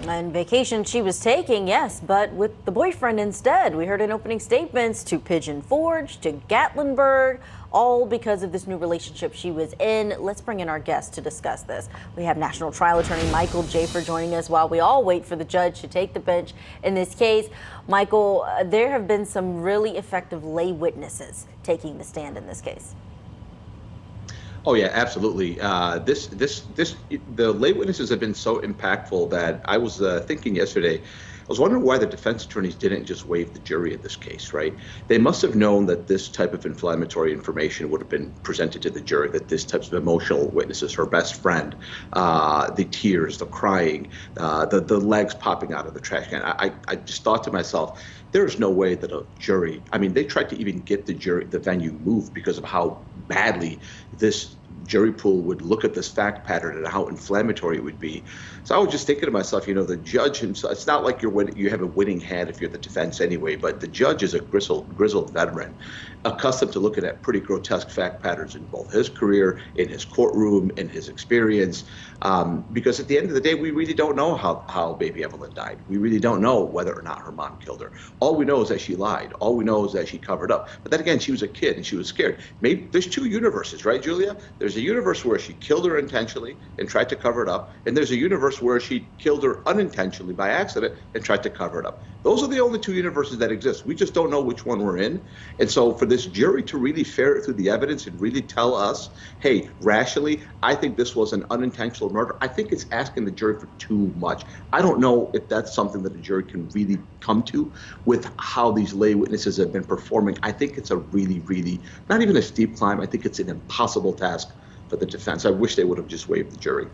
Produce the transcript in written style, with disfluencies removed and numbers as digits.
And vacation she was taking, yes, but with the boyfriend instead. We heard in opening statements to Pigeon Forge, to Gatlinburg, all because of this new relationship she was in. Let's bring in our guest to discuss this. We have National Trial Attorney Michael Jaafar joining us while we all wait for the judge to take the bench in this case. Michael, there have been some really effective lay witnesses taking the stand in this case. Oh yeah, absolutely. The lay witnesses have been so impactful that I was thinking yesterday. I was wondering why the defense attorneys didn't just waive the jury in this case, right? They must have known that this type of inflammatory information would have been presented to the jury, that this type of emotional witnesses, her best friend, the tears, the crying, the legs popping out of the trash can. I just thought to myself, there's no way that a jury, I mean, they tried to even get the venue moved because of how badly this jury pool would look at this fact pattern and how inflammatory it would be. So I was just thinking to myself, the judge himself, it's not like you have a winning hand if you're the defense anyway, but the judge is a grizzled veteran, accustomed to looking at pretty grotesque fact patterns in both his career, in his courtroom, in his experience. Because at the end of the day, we really don't know how Baby Evelyn died. We really don't know whether or not her mom killed her. All we know is that she lied. All we know is that she covered up. But then again, she was a kid and she was scared. Maybe there's two universes, right, Julia? There's a universe where she killed her intentionally and tried to cover it up. And there's a universe where she killed her unintentionally by accident and tried to cover it up. Those are the only two universes that exist. We just don't know which one we're in. And so for this jury to really ferret through the evidence and really tell us, hey, rationally, I think this was an unintentional murder, I think it's asking the jury for too much. I don't know if that's something that a jury can really come to with how these lay witnesses have been performing. I think it's a really, really, not even a steep climb. I think it's an impossible task for the defense. I wish they would have just waived the jury.